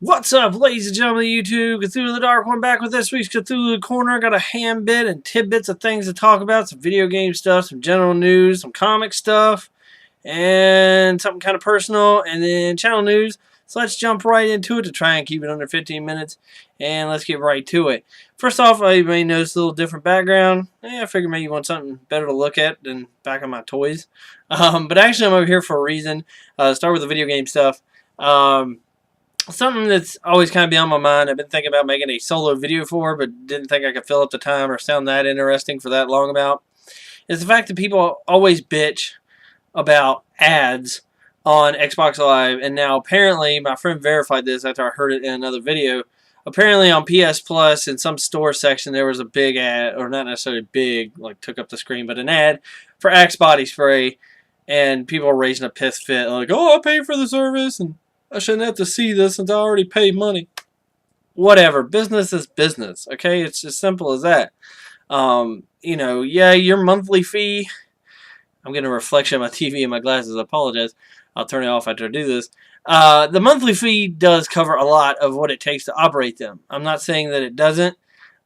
What's up, ladies and gentlemen of YouTube? Cthulhu the Dark One back with this week's Cthulhu Corner. Got a ham bit and tidbits of things to talk about. Some video game stuff, some general news, some comic stuff, and something kind of personal, and then channel news. So let's jump right into it to try and keep it under 15 minutes, and let's get right to it. First off, you may notice a little different background. I figured maybe you want something better to look at than back on my toys. But actually, I'm over here for a reason. Start with the video game stuff. Something that's always kind of been on my mind, I've been thinking about making a solo video for, but didn't think I could fill up the time or sound that interesting for that long about, is the fact that people always bitch about ads on Xbox Live, and now apparently, my friend verified this after I heard it in another video, apparently on PS Plus, in some store section, there was a big ad, or not necessarily big, like took up the screen, but an ad for Axe Body Spray, and people are raising a piss fit, like, oh, I paid for the service, and I shouldn't have to see this since I already paid money. Whatever. Business is business. Okay? It's as simple as that. You know, yeah, your monthly fee. I'm getting a reflection of my TV in my glasses. I apologize. I'll turn it off after I do this. The monthly fee does cover a lot of what it takes to operate them. I'm not saying that it doesn't.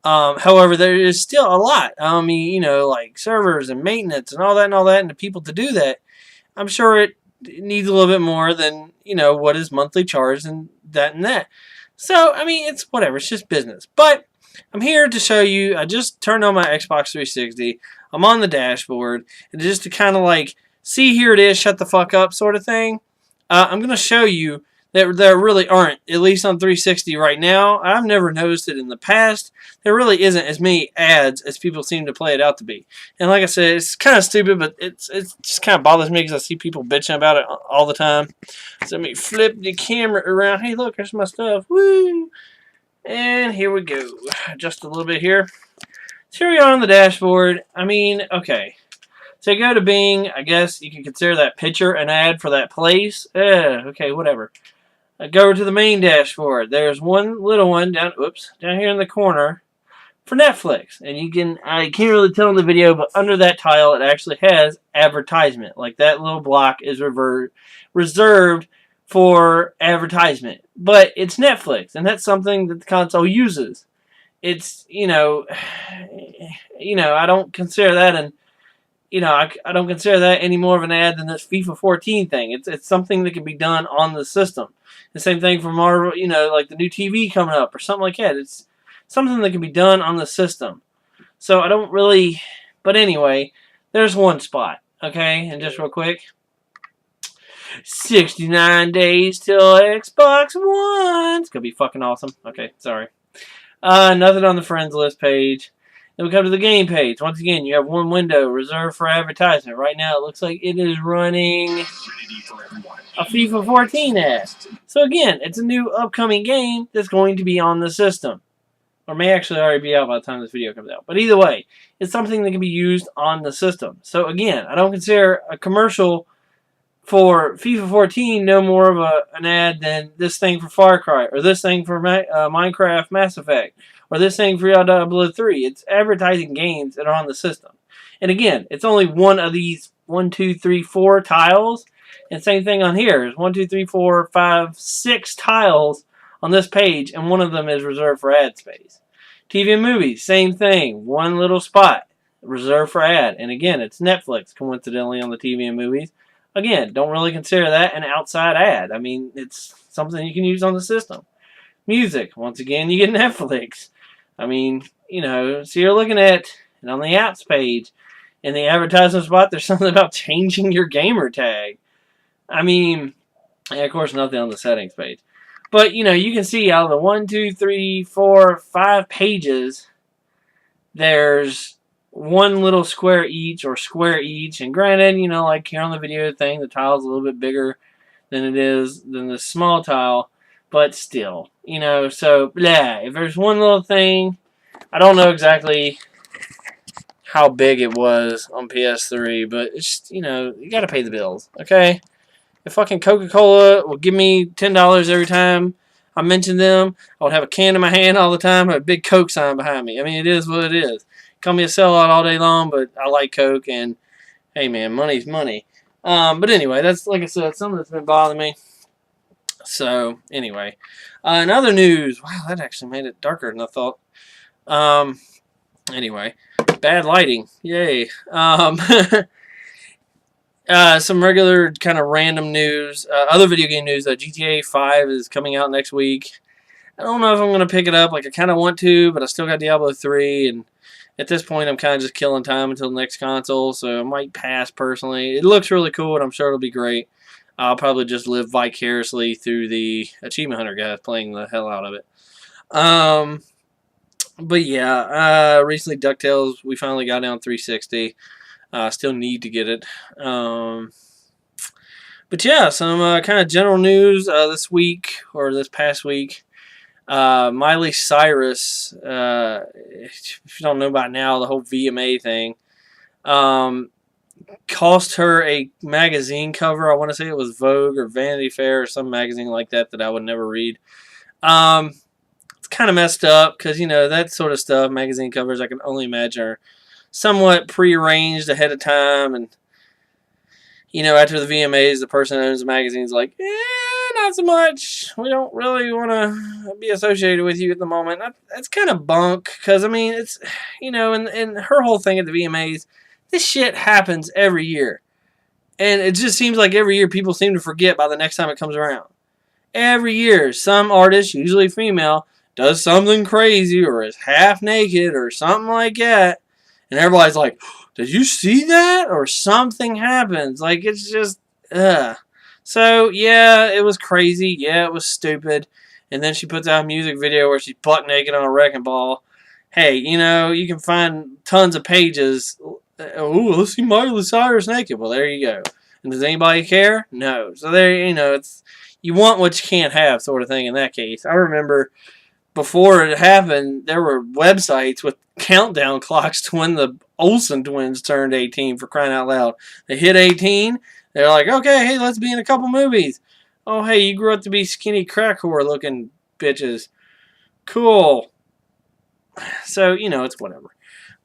However, there is still a lot. I mean, you know, like servers and maintenance and all that, and the people to do that. I'm sure it needs a little bit more than, you know, what is monthly charged and that. So, I mean, it's whatever. It's just business. But I'm here to show you, I just turned on my Xbox 360. I'm on the dashboard. And just to kind of like, see, here it is, shut the fuck up sort of thing. I'm going to show you that there really aren't, at least on 360 right now. I've never noticed it in the past. There really isn't as many ads as people seem to play it out to be. And like I said, it's kind of stupid, but it just kind of bothers me because I see people bitching about it all the time. So let me flip the camera around. Hey, look, there's my stuff. Woo! And here we go. Just a little bit here. So here we are on the dashboard. I mean, okay. So you go to Bing. I guess you can consider that picture an ad for that place. Okay, whatever. I go to the main dashboard. There's one little one down here in the corner for Netflix. And you can, I can't really tell in the video, but under that tile it actually has advertisement. Like that little block is reserved for advertisement. But it's Netflix, and that's something that the console uses. It's, I don't consider that I don't consider that any more of an ad than this FIFA 14 thing. It's something that can be done on the system. The same thing for Marvel, like the new TV coming up or something like that. It's something that can be done on the system. So I don't really, but anyway, there's one spot, okay? And just real quick, 69 days till Xbox One. It's going to be fucking awesome. Okay, sorry. Nothing on the friends list page. Then we come to the game page. Once again, you have one window reserved for advertisement. Right now, it looks like it is running a FIFA 14 ad. So again, it's a new upcoming game that's going to be on the system. Or may actually already be out by the time this video comes out. But either way, it's something that can be used on the system. So again, I don't consider a commercial for FIFA 14 no more of an ad than this thing for Far Cry, or this thing for Minecraft Mass Effect, or this thing for Diablo 3. It's advertising games that are on the system. And again, it's only one of these 1, 2, 3, 4 tiles. And same thing on here. There's 1, 2, 3, 4, 5, 6 tiles on this page, and one of them is reserved for ad space. TV and movies, same thing. One little spot reserved for ad. And again, it's Netflix, coincidentally, on the TV and movies. Again, don't really consider that an outside ad. I mean, it's something you can use on the system. Music, once again, you get Netflix. I mean, so you're looking at, and on the apps page, in the advertisement spot, there's something about changing your gamer tag. I mean, and of course, nothing on the settings page. But, you can see out of the 1, 2, 3, 4, 5 pages, there's one little square each, or square each. And granted, like here on the video thing, the tile's a little bit bigger than the small tile. But still, so, blah. If there's one little thing, I don't know exactly how big it was on PS3, but it's just, you gotta pay the bills, okay? If fucking Coca-Cola will give me $10 every time I mention them, I would have a can in my hand all the time, a big Coke sign behind me. I mean, it is what it is. Call me a sellout all day long, but I like Coke, and hey, man, money's money. But anyway, that's, like I said, something that's been bothering me. So, anyway. In other news, wow, that actually made it darker than I thought. Anyway, bad lighting. Yay. Some regular kind of random news. Other video game news. GTA 5 is coming out next week. I don't know if I'm going to pick it up. Like, I kind of want to, but I still got Diablo 3, and at this point, I'm kind of just killing time until the next console, so I might pass personally. It looks really cool, and I'm sure it'll be great. I'll probably just live vicariously through the Achievement Hunter guys playing the hell out of it. But yeah, recently DuckTales, we finally got down 360. Still need to get it. But yeah, some kind of general news this week, or this past week. Miley Cyrus, if you don't know by now, the whole VMA thing, cost her a magazine cover. I want to say it was Vogue or Vanity Fair or some magazine like that I would never read. It's kind of messed up because, you know, that sort of stuff, magazine covers, I can only imagine are somewhat prearranged ahead of time, and you know, after the VMAs, the person who owns the magazine is like, not so much. We don't really want to be associated with you at the moment. That's kind of bunk, because, I mean, it's, you know, and her whole thing at the VMAs, this shit happens every year. And it just seems like every year people seem to forget by the next time it comes around. Every year, some artist, usually female, does something crazy or is half naked or something like that. And everybody's like, did you see that? Or something happens. Like, it's just, ugh. So, yeah, it was crazy. Yeah, it was stupid. And then she puts out a music video where she's butt naked on a wrecking ball. Hey, you know, you can find tons of pages. Oh, let's see Miley Cyrus naked. Well, there you go. And does anybody care? No. So there, you know, it's, you want what you can't have sort of thing in that case. I remember before it happened, there were websites with countdown clocks to when the Olsen twins turned 18, for crying out loud. They hit 18, they're like, okay, hey, let's be in a couple movies. Oh, hey, you grew up to be skinny crack whore looking bitches. Cool. So, you know, it's whatever.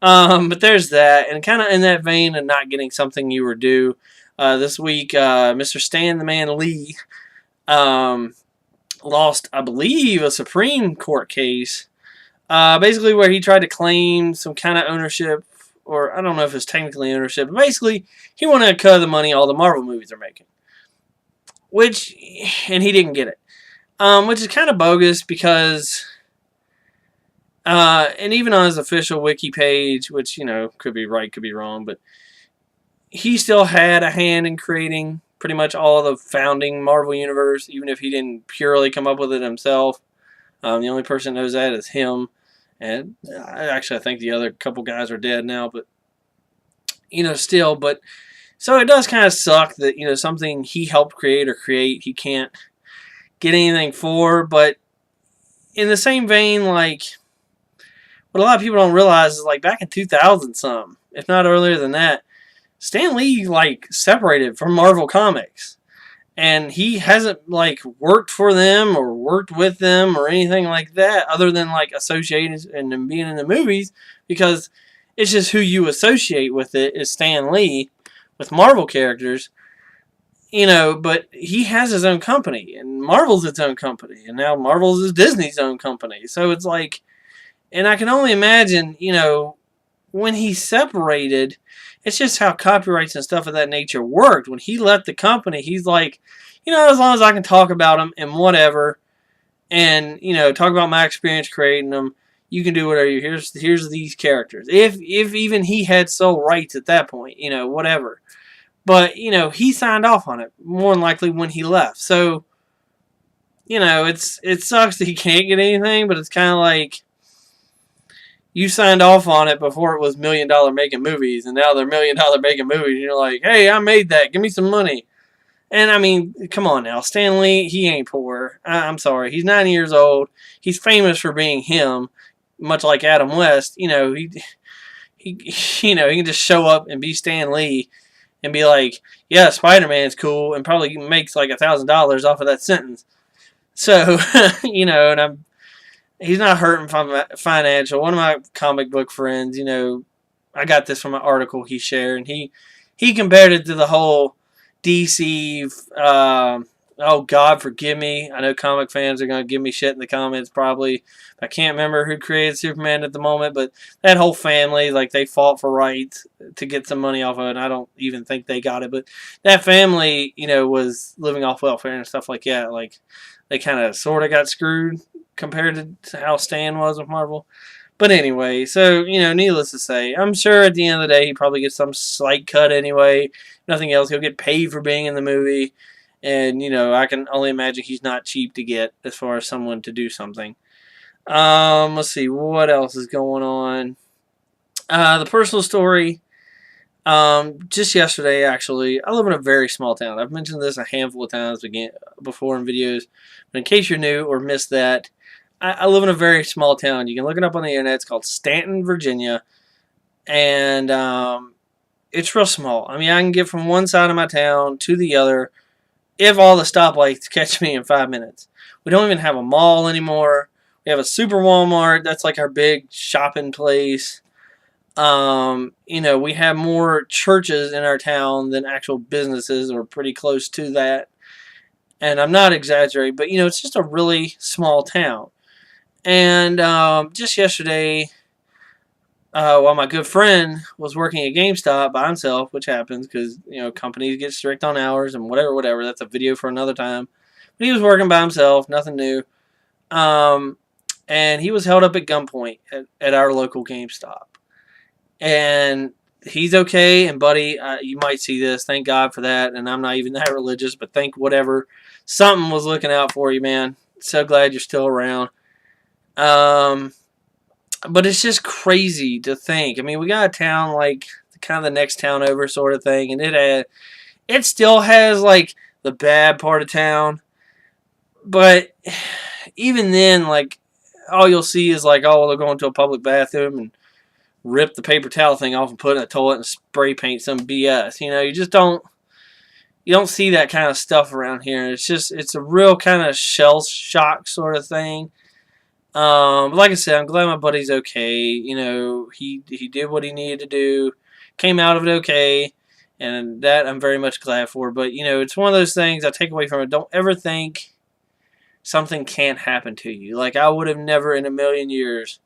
But there's that, and kind of in that vein of not getting something you were due, this week, Mr. Stan the Man Lee lost, I believe, a Supreme Court case, basically where he tried to claim some kind of ownership, or I don't know if it's technically ownership, but basically he wanted a cut of the money all the Marvel movies are making, and he didn't get it, which is kind of bogus because, and even on his official wiki page, which, you know, could be right, could be wrong, but he still had a hand in creating pretty much all the founding Marvel Universe, even if he didn't purely come up with it himself. The only person that knows that is him. And I think the other couple guys are dead now, but, you know, still. But, so it does kind of suck that, you know, something he helped create he can't get anything for. But in the same vein, like, what a lot of people don't realize is, like, back in 2000 some, if not earlier than that, Stan Lee, like, separated from Marvel Comics. And he hasn't, like, worked for them or worked with them or anything like that other than, like, associated and being in the movies, because it's just who you associate with it is Stan Lee with Marvel characters, you know, but he has his own company, and Marvel's its own company, and now Marvel's is Disney's own company. So it's like, and I can only imagine, you know, when he separated, it's just how copyrights and stuff of that nature worked. When he left the company, he's like, you know, as long as I can talk about them and whatever, and, you know, talk about my experience creating them, you can do whatever. Here's these characters. If even he had sole rights at that point, you know, whatever. But, you know, he signed off on it, more than likely when he left. So, you know, it sucks that he can't get anything, but it's kind of like, you signed off on it before it was $1 million making movies, and now they're $1 million making movies, and you're like, hey, I made that, give me some money. And I mean, come on now, Stan Lee, he ain't poor. I'm sorry, he's 90 years old. He's famous for being him, much like Adam West. You know, he you know, he can just show up and be Stan Lee and be like, yeah, Spider-Man's cool, and probably makes like $1,000 off of that sentence. So, you know, and he's not hurting financial. One of my comic book friends, you know, I got this from an article he shared, and he compared it to the whole DC Oh, God, forgive me. I know comic fans are going to give me shit in the comments probably. I can't remember who created Superman at the moment, but that whole family, like, they fought for rights to get some money off of it, and I don't even think they got it. But that family, was living off welfare and stuff like that. Like, they kind of sort of got screwed compared to how Stan was with Marvel. But anyway, so, needless to say, I'm sure at the end of the day he probably gets some slight cut anyway. Nothing else. He'll get paid for being in the movie. And, I can only imagine he's not cheap to get as far as someone to do something. Let's see, what else is going on? The personal story. Just yesterday, actually, I live in a very small town. I've mentioned this a handful of times before in videos. But in case you're new or missed that, I live in a very small town. You can look it up on the internet. It's called Stanton, Virginia. And it's real small. I mean, I can get from one side of my town to the other if all the stoplights catch me in 5 minutes. We don't even have a mall anymore. We have a super Walmart. That's like our big shopping place. We have more churches in our town than actual businesses, or pretty close to that. And I'm not exaggerating, but, it's just a really small town. And just yesterday, while my good friend was working at GameStop by himself, which happens because, companies get strict on hours and whatever. That's a video for another time. But he was working by himself, nothing new. And he was held up at gunpoint at our local GameStop. And he's okay. And, buddy, you might see this. Thank God for that. And I'm not even that religious, but thank whatever. Something was looking out for you, man. So glad you're still around. But it's just crazy to think. I mean, we got a town like kind of the next town over sort of thing, and it still has like the bad part of town. But even then, like, all you'll see is like, oh, well, they're going to a public bathroom and rip the paper towel thing off and put it in the toilet and spray paint some BS. You don't see that kind of stuff around here. It's a real kind of shell shock sort of thing. But like I said, I'm glad my buddy's okay. He did what he needed to do, came out of it okay, and that I'm very much glad for. But, it's one of those things I take away from it. Don't ever think something can't happen to you. Like, I would have never in a million years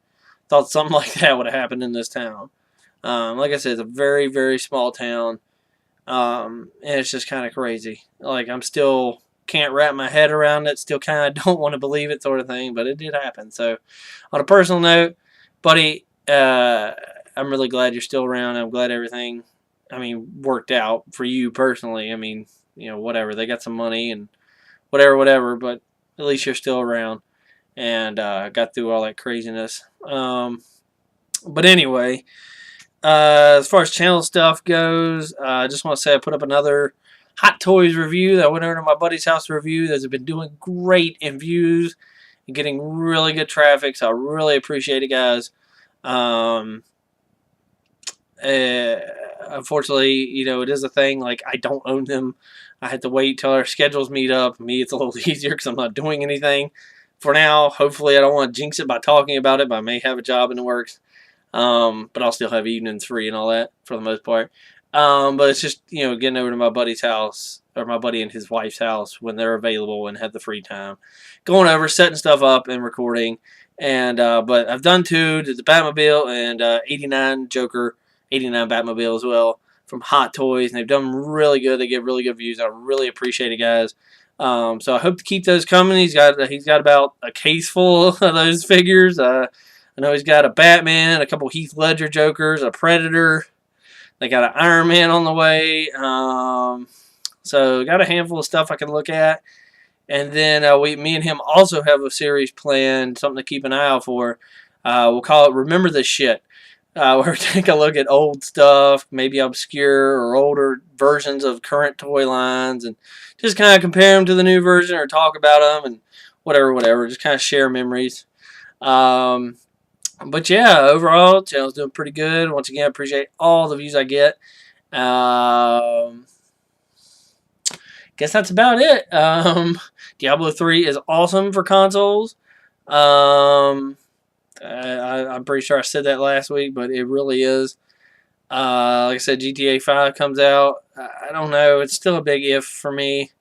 thought something like that would have happened in this town. Like I said, it's a very, very small town, and it's just kind of crazy. Like, I'm still can't wrap my head around it, still kind of don't want to believe it sort of thing, but it did happen. So, on a personal note, buddy, I'm really glad you're still around. I'm glad everything, worked out for you personally. Whatever. They got some money and whatever, but at least you're still around and got through all that craziness. But anyway, as far as channel stuff goes, I just want to say I put up another Hot Toys review that I went over to my buddy's house to review. That's been doing great in views and getting really good traffic, so I really appreciate it, guys. Unfortunately, it is a thing. Like, I don't own them. I had to wait till our schedules meet up. Me, it's a little easier because I'm not doing anything for now. Hopefully, I don't want to jinx it by talking about it, but I may have a job in the works. But I'll still have evenings free and all that for the most part. But it's just, getting over to my buddy's house, or my buddy and his wife's house when they're available and have the free time. Going over, setting stuff up, and recording. And but I've done two. Did the Batmobile and 89 Joker, 89 Batmobile as well from Hot Toys. And they've done really good. They get really good views. I really appreciate it, guys. So I hope to keep those coming. He's got about a case full of those figures. I know he's got a Batman, a couple Heath Ledger Jokers, a Predator. They got an Iron Man on the way. So got a handful of stuff I can look at. And then me and him also have a series planned, something to keep an eye out for. We'll call it Remember This Shit. Where we take a look at old stuff, maybe obscure or older versions of current toy lines, and just kind of compare them to the new version or talk about them and whatever. Just kind of share memories. But yeah, overall, channel's doing pretty good. Once again, I appreciate all the views I get. Guess that's about it. Diablo 3 is awesome for consoles. I'm pretty sure I said that last week, but it really is. Like I said, GTA 5 comes out. I don't know. It's still a big if for me.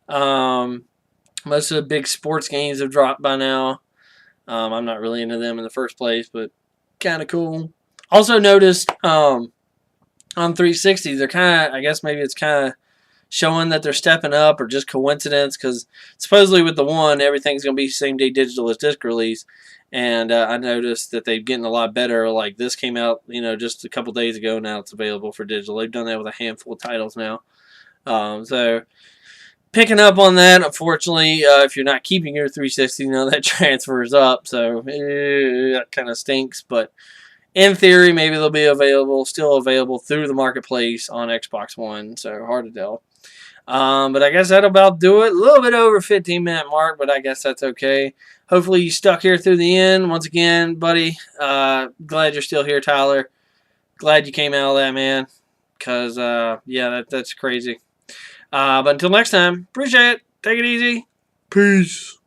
Most of the big sports games have dropped by now. I'm not really into them in the first place, but kind of cool. Also noticed on 360, they're kind of, I guess maybe it's kind of showing that they're stepping up or just coincidence because supposedly with the one, everything's going to be same day digital as disc release. And I noticed that they're getting a lot better. Like this came out, just a couple days ago. Now it's available for digital. They've done that with a handful of titles now. So picking up on that, unfortunately, if you're not keeping your 360, that transfers up. So that kind of stinks. But in theory, maybe they'll be still available through the marketplace on Xbox One. So hard to tell. But I guess that'll about do it. A little bit over 15-minute mark, but I guess that's okay. Hopefully you stuck here through the end. Once again, buddy, glad you're still here, Tyler. Glad you came out of that, man. Because, yeah, that's crazy. But until next time, appreciate it. Take it easy. Peace.